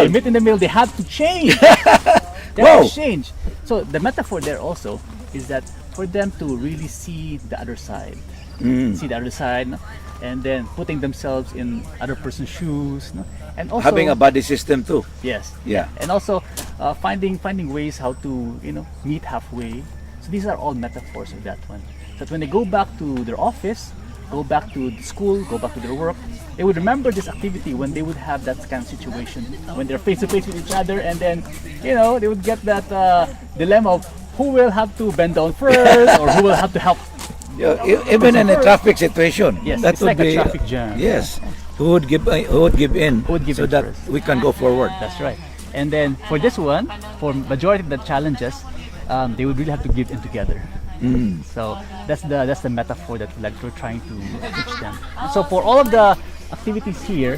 they meet in the middle, they have to change. They Wow. have to change. So the metaphor there also is that for them to really see the other side, see the other side, no? And then putting themselves in other person's shoes, no? And also Having a body system too. yes, Yeah. and also finding ways how to meet halfway. So these are all metaphors of that one. So that when they go back to their office, go back to the school, go back to their work, they would remember this activity when they would have that kind of situation when they're face to face with each other, and then they would get that dilemma of who will have to bend down first or who will have to help. Yeah, even in a traffic situation, Yes, that it's would like a be traffic jam. Yes, who would give in, Who would give so in that first. we can go forward. That's right. And then for this one, for majority of the challenges, they would really have to give in together. So that's the metaphor that we're trying to teach them. So for all of the activities here,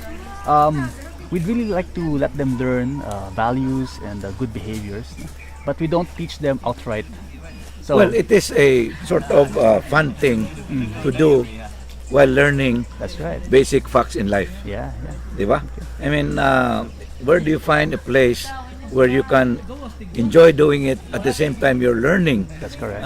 we'd really like to let them learn values and good behaviors, but we don't teach them outright. So Well, it is a sort of fun thing to do while learning that's right. basic facts in life. Yeah. Di ba? I mean, where do you find a place where you can enjoy doing it at the same time you're learning? That's correct.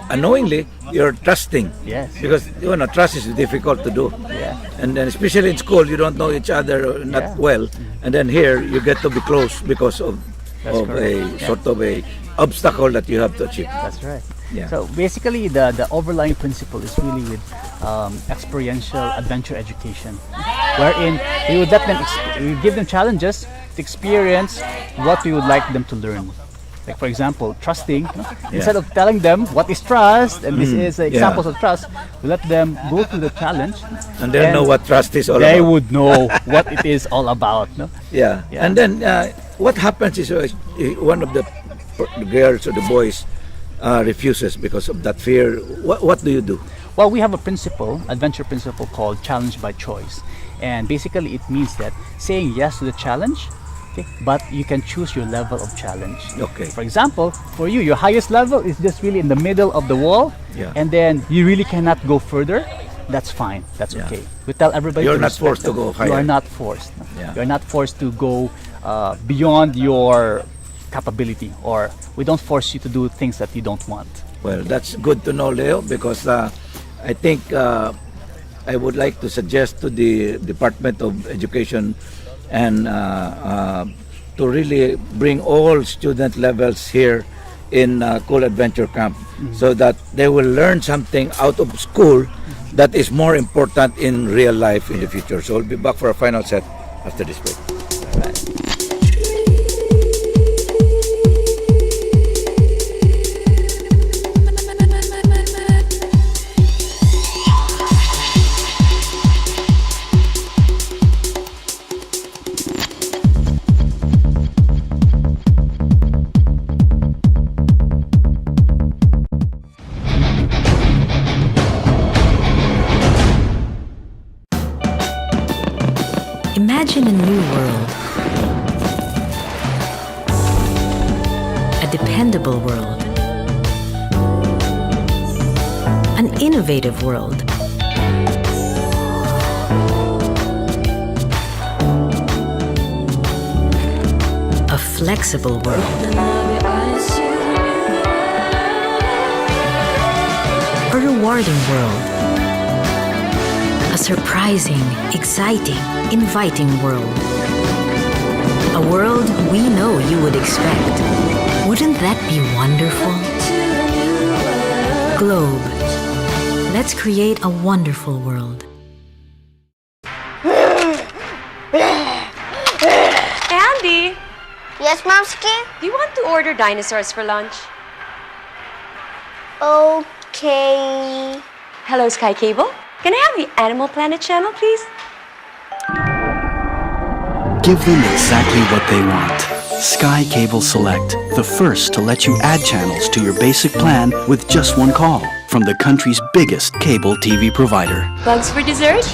Unknowingly, you're trusting. Yes. Because trust is difficult to do. Yeah. And then especially in school, you don't know each other not Yeah. well. And then here, you get to be close because of That's a correct. Yeah. sort of a obstacle that you have to achieve. That's right. Yeah. So basically, the overlying principle is really with experiential adventure education, wherein we would let them we give them challenges to experience what we would like them to learn. Like for example, trusting. No? Instead of telling them what is trust, and this is examples of trust, we let them go through the challenge, And they know what trust is all they about. would know what it is all about. No? Yeah. Yeah. And then what happens is one of the girls or the boys refuses because of that fear. What do you do? Well, we have a adventure principle called challenge by choice. And basically it means that saying yes to the challenge, okay, but you can choose your level of challenge. Okay. For example, for you, your highest level is just really in the middle of the wall, Yeah. and then you really cannot go further. That's fine. That's Yeah. okay. We tell everybody You're to not respect forced to them. go You higher. are not forced. Yeah. You're not forced to go beyond your capability, or we don't force you to do things that you don't want. Well, that's good to know, Leo, because I think I would like to suggest to the Department of Education and to really bring all student levels here in Cool Adventure Camp so that they will learn something out of school that is more important in real life in the future. So we'll be back for a final set after this break. Imagine a new world. A dependable world. An innovative world. A flexible world. A rewarding world. A surprising, exciting, inviting world. A world we know you would expect. Wouldn't that be wonderful? Globe. Let's create a wonderful world. Andy, Yes, Momski? do you want to order dinosaurs for lunch? Okay. Hello, Skycable. Can I have the Animal Planet channel, please? Give them exactly what they want. Skycable Select, the first to let you add channels to your basic plan with just one call from the country's biggest cable TV provider. Bugs for dessert?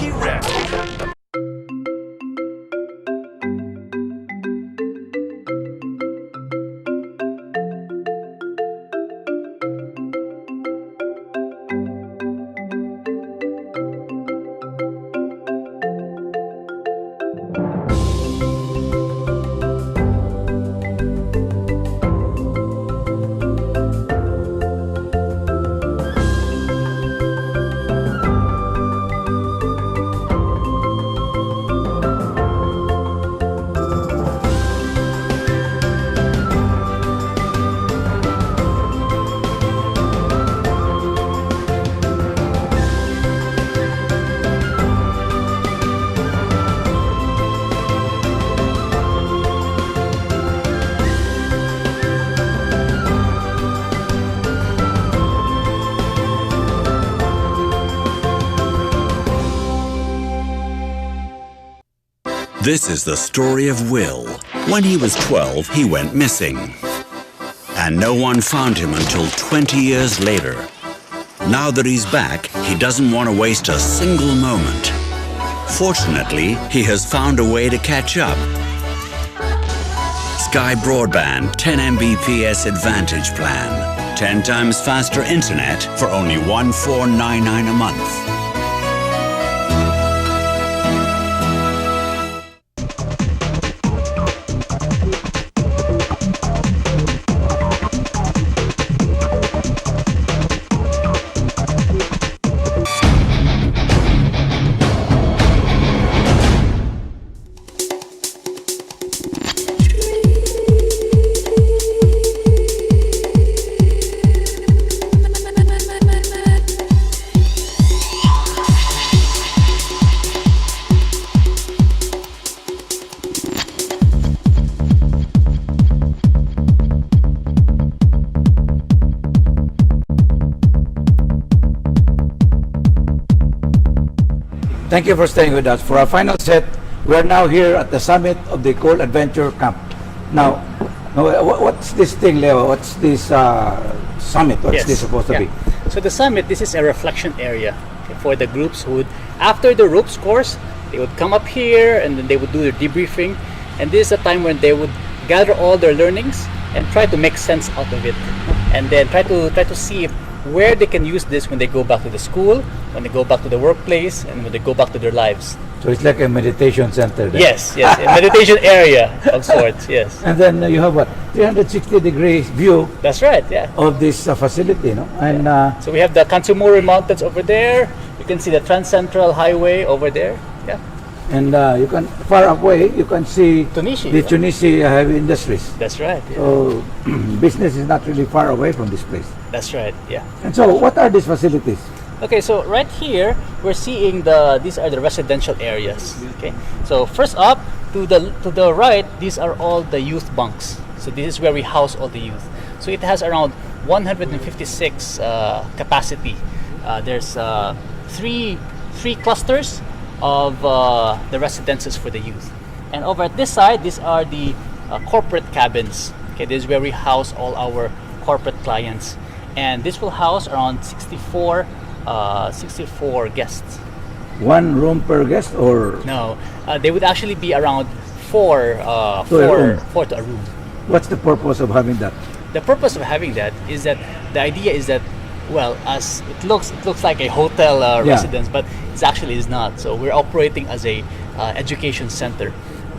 This is the story of Will. When he was 12, he went missing. And no one found him until 20 years later. Now that he's back, he doesn't want to waste a single moment. Fortunately, he has found a way to catch up. Sky Broadband 10 Mbps Advantage Plan. 10 times faster internet for only $1499 a month. Thank you for staying with us. For our final set, we are now here at the summit of the Cool Adventure Camp. Now, what's this thing, Leo? What's this summit? What's this supposed to be? So the summit, this is a reflection area for the groups who would, after the ropes course, they would come up here and then they would do their debriefing. And this is a time when they would gather all their learnings and try to make sense out of it. And then try to see where they can use this when they go back to the school, when they go back to the workplace, and when they go back to their lives. So it's like a meditation center there. Yes, a meditation area of sorts, yes. And then you have what? 360-degree view. That's right, yeah. Of this facility, no? And so we have the Kansumuri Mountains over there. You can see the Trans Central Highway over there. Yeah. And you can, far away, you can see Tunishi, the Tunisi heavy industries. That's right. Yeah. So business is not really far away from this place. That's right, yeah. And so what are these facilities? Okay, so right here we're seeing these are the residential areas. Okay, so first up to the right, these are all the youth bunks. So this is where we house all the youth. So it has around 156 capacity. There's three clusters of the residences for the youth. And over at this side, these are the corporate cabins. Okay, this is where we house all our corporate clients. And this will house around 64 guests. One room per guest, or? No, they would actually be around four to a room. What's the purpose of having that? The purpose of having that is that the idea is that, well, as it looks like a hotel residence, but it actually is not. So we're operating as a education center,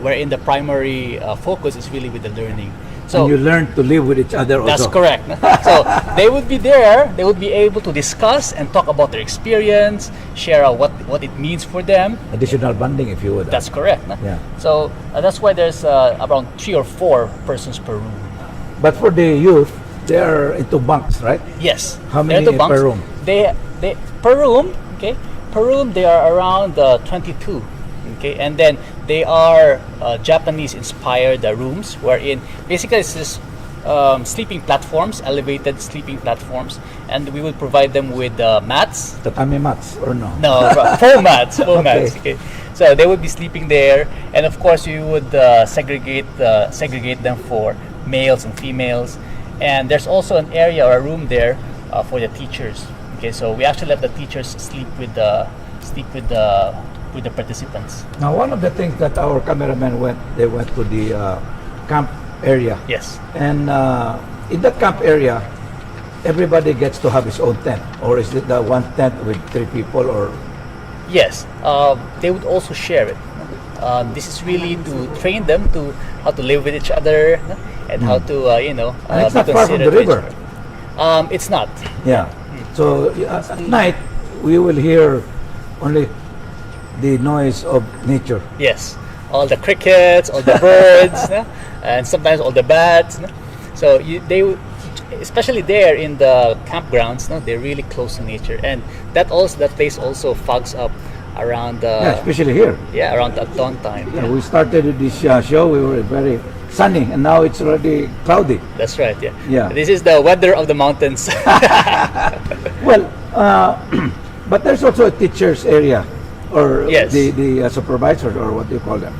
wherein the primary focus is really with the learning. So and you learn to live with each other also. That's correct. So they would be there, they would be able to discuss and talk about their experience, share what it means for them. Additional bonding, if you would. That's correct. Yeah. So that's why there's around 3 or 4 persons per room. But for the youth, they are into bunks, right? Yes. How many per room? They per room, okay? Per room they are around 22. Okay, and then they are Japanese-inspired rooms, wherein basically it's just sleeping platforms, elevated sleeping platforms, and we will provide them with mats. Tatami mats or no? No, foam mats. Mats. Okay, so they would be sleeping there, and of course you would segregate them for males and females, and there's also an area or a room there for the teachers. Okay, so we actually let the teachers sleep with the participants. Now, one of the things that our cameramen went to the camp area. Yes. And in that camp area, everybody gets to have his own tent, or is it the one tent with 3 people, or? Yes, they would also share it. This is really to train them to how to live with each other and how to and it's not far from the river. It's not. Yeah. So at night we will hear only the noise of nature. Yes, all the crickets, all the birds, and sometimes all the bats. So they, especially there in the campgrounds, they're really close to nature, and that place also fogs up around. Especially here. Yeah, around that dawn time. Yeah. We started this show. We were very sunny, and now it's already cloudy. That's right. Yeah. Yeah. This is the weather of the mountains. Well, but there's also a teachers area, or yes. the supervisors, or what do you call them?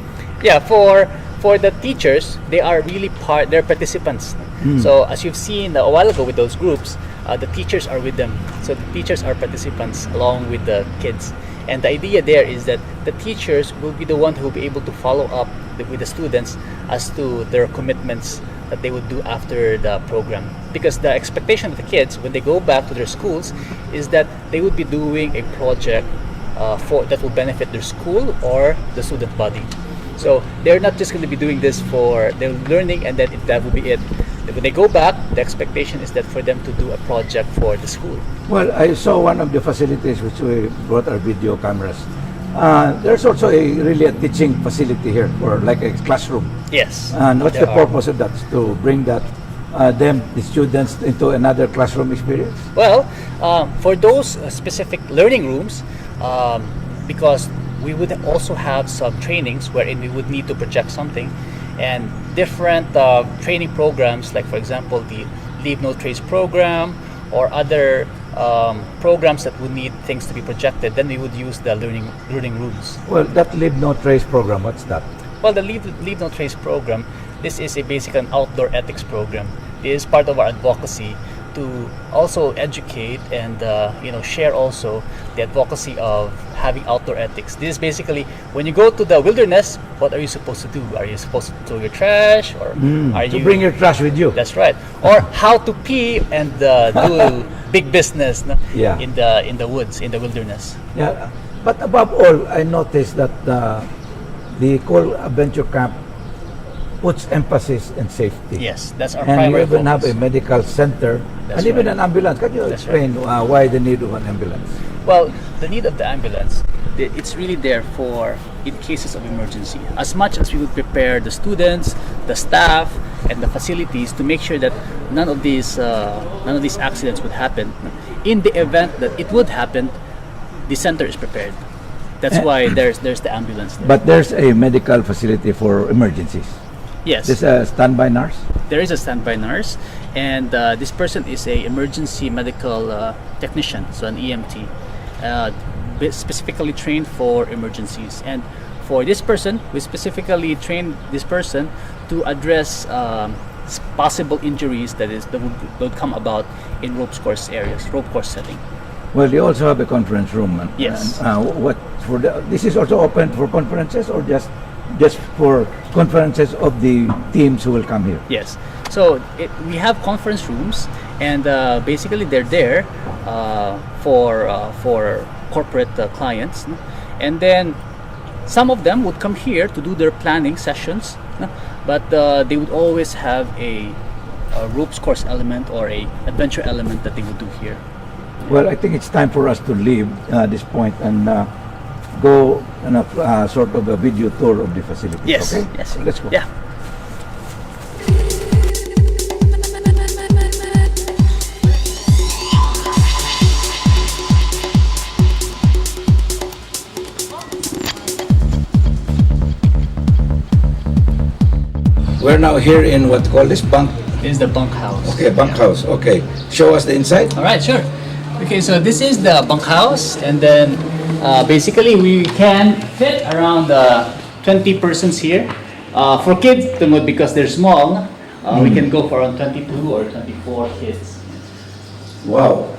Yeah, for the teachers, they are really they're participants. So as you've seen a while ago with those groups, the teachers are with them. So the teachers are participants along with the kids. And the idea there is that the teachers will be the one who will be able to follow up with the students as to their commitments that they would do after the program. Because the expectation of the kids when they go back to their schools is that they would be doing a project that will benefit their school or the student body. So they're not just going to be doing this for their learning and then that will be it. When they go back, the expectation is that for them to do a project for the school. Well, I saw one of the facilities which we brought our video cameras. There's also really a teaching facility here, or like a classroom. Yes. And what's there the are. purpose of that? To bring the students into another classroom experience? Well, for those specific learning rooms, because we would also have some trainings wherein we would need to project something, and different training programs, like for example the Leave No Trace program or other programs that would need things to be projected, then we would use the learning rooms. Well, that Leave No Trace program, what's that? Well, the Leave No Trace program, this is an outdoor ethics program. It is part of our advocacy to also educate and share also the advocacy of having outdoor ethics. This is basically when you go to the wilderness, what are you supposed to do? Are you supposed to throw your trash, or are To you bring your trash with you. That's right. Or how to pee and do big business, no? Yeah. in the woods, in the wilderness. Yeah, but above all, I noticed that the Cole Adventure Camp puts emphasis in safety. Yes, that's our And you primary even have focus. a medical center That's and even right. an ambulance. Can you That's explain why the need of an ambulance? Well, the need of the ambulance, it's really there for in cases of emergency. As much as we would prepare the students, the staff, and the facilities to make sure that none of these accidents would happen, in the event that it would happen, the center is prepared. That's why there's the ambulance there. But there's a medical facility for emergencies. Yes, There's a standby nurse. there is a standby nurse, and this person is a emergency medical technician, so an EMT, specifically trained for emergencies. And for this person, we specifically trained this person to address possible injuries that would come about in rope course areas, rope course setting. Well, you also have a conference room. Yes. This is also open for conferences or just for conferences of the teams who will come here? Yes. So we have conference rooms, and basically they're there for corporate clients, no? And then some of them would come here to do their planning sessions, no? But they would always have a ropes course element or a adventure element that they would do here. Well, I think it's time for us to leave this point and go on a sort of a video tour of the facility. Yes. Okay? Yes. Let's go. Yeah. We're now here in what call this bunk. This is the bunkhouse. Okay, bunkhouse. Okay, show us the inside. All right, sure. Okay, so this is the bunkhouse, and then basically we can fit around 20 persons here. For kids, because they're small, we can go for around 22 or 24 kids. Wow.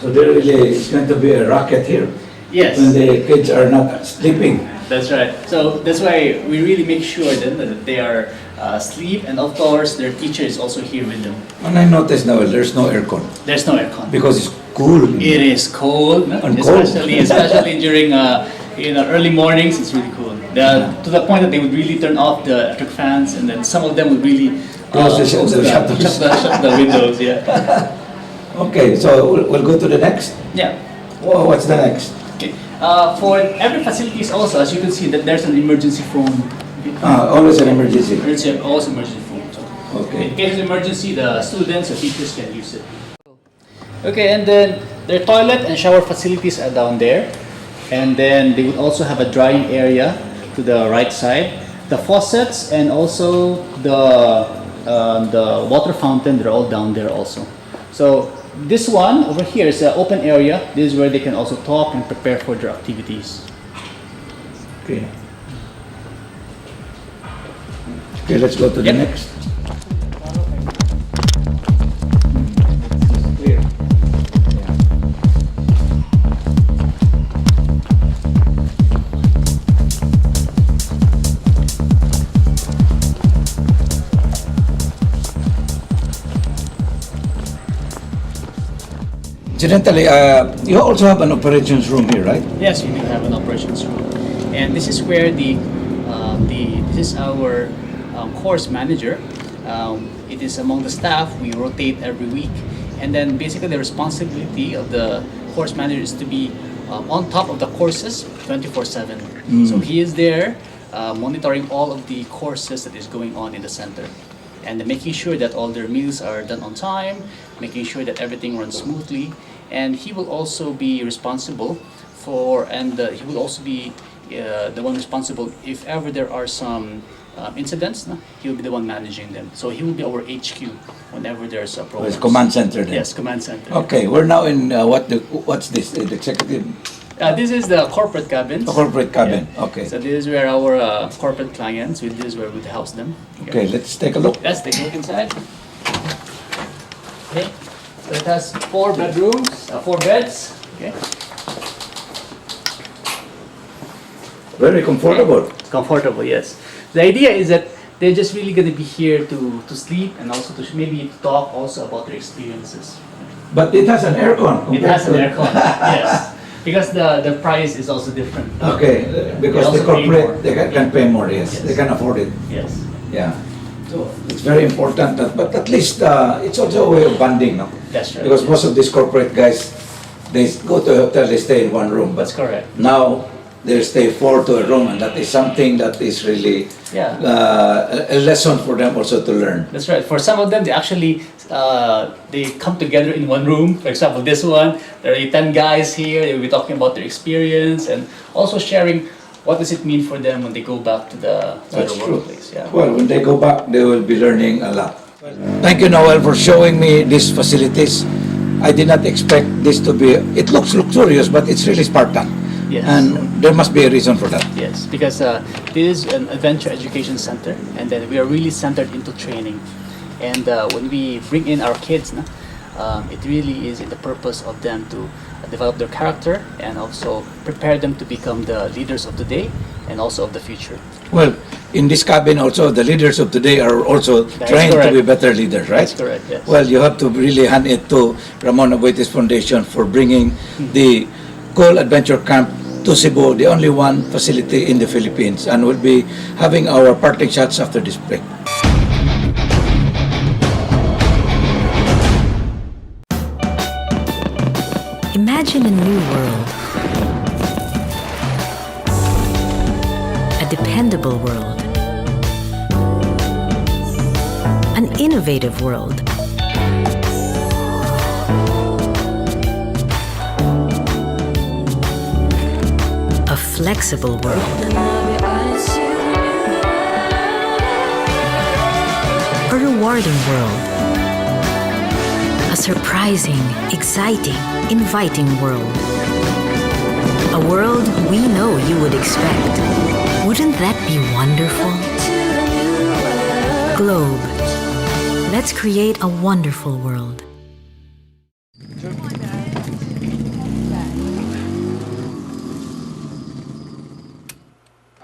So there really is going to be a racket here Yes, when the kids are not sleeping. that's right. So that's why we really make sure then that they are asleep, and of course their teacher is also here with them. And I noticed now there's no aircon There's no aircon. because it's cool. It is cold, no? And cold. especially during early mornings. It's really cool. To the point that they would really turn off the electric fans, and then some of them would really Close the shutters. shut the windows. Yeah, Okay, so we'll go to the next. yeah. Oh, what's the next? Okay. For every facilities also, as you can see, that there's an emergency phone. Always an emergency. There's always emergency phone. So Okay. in case of emergency, the students or teachers can use it. Okay, and then their toilet and shower facilities are down there. And then they would also have a drying area to the right side. The faucets and also the water fountain, they're all down there also. So this one over here is an open area. This is where they can also talk and prepare for their activities. Okay. Okay, let's go to the next. Clear. Incidentally, you also have an operations room here, right? Yes, we do have an operations room, and this is where this is our course manager. It is among the staff. We rotate every week, and then basically the responsibility of the course manager is to be on top of the courses 24/7. So he is there monitoring all of the courses that is going on in the center, and making sure that all their meals are done on time, making sure that everything runs smoothly. And he will also be responsible for, he will also be the one responsible if ever there are some incidents. He will be the one managing them. So he will be our HQ whenever there's a problem. It's command center then? Yes, command center. Okay, we're now in what's this? The executive? This is the corporate cabins. The corporate cabin, Yeah. okay. So this is where our corporate clients, this is where we house them. Okay, let's take a look. Let's take a look inside. Okay, so it has 4 bedrooms, 4 beds. Okay, Very comfortable. comfortable. Yes. The idea is that they're just really going to be here to sleep and also to maybe talk also about their experiences. But it has an aircon. It has an aircon. Yes, because the price is also different. Okay, because They the also pay more. corporate, they can pay more, yes. Yes. They can afford it, Yes. yeah. So it's very important, but at least it's also a way of bonding, no? That's right. Because most of these corporate guys, they go to a hotel, they stay in one room. That's But correct. now, they stay 4 to a room, and that is something that is really Yeah. a lesson for them also to learn. That's right. For some of them, they actually they come together in one room. For example, this one, there are 10 guys here. They will be talking about their experience and also sharing what does it mean for them when they go back to the That's true. workplace. Yeah. Well, when they go back, they will be learning a lot. Thank you, Noel, for showing me these facilities. I did not expect this to be, it looks luxurious, but it's really Spartan. Yes. And there must be a reason for that. Yes, because this is an adventure education center, and then we are really centered into training. And when we bring in our kids, it really is in the purpose of them to develop their character and also prepare them to become the leaders of today and also of the future. Well, in this cabin also, the leaders of today are also That is trained to correct. be better leaders, right? That's correct, yes. Well, you have to really hand it to Ramon Abuetes Foundation for bringing the Cool Adventure Camp to Cebu, the only one facility in the Philippines, and we'll be having our parting shots after this break. Imagine a new world. A dependable world. An innovative world. A flexible world. A rewarding world. A surprising, exciting, inviting world. A world we know you would expect. Wouldn't that be wonderful? Globe. Let's create a wonderful world.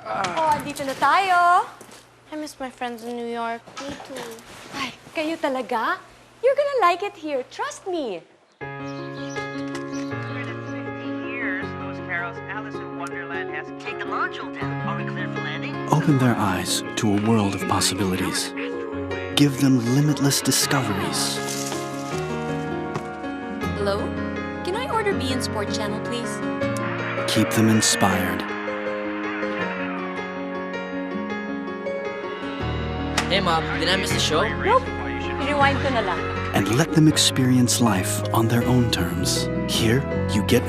Oh, dito na tayo. I miss my friends in New York. Me too. Ay, kayo talaga? You're gonna like it here. Trust me. 250 years, Lewis Carroll's Alice in Wonderland has take the module down. Are we clear for landing? Open their eyes to a world of possibilities. Give them limitless discoveries. Hello? Can I order B in Sport Channel, please? Keep them inspired. Hey, Mom, did I miss the show? Nope. Rewind ko na lang. And let them experience life on their own terms. Here, you get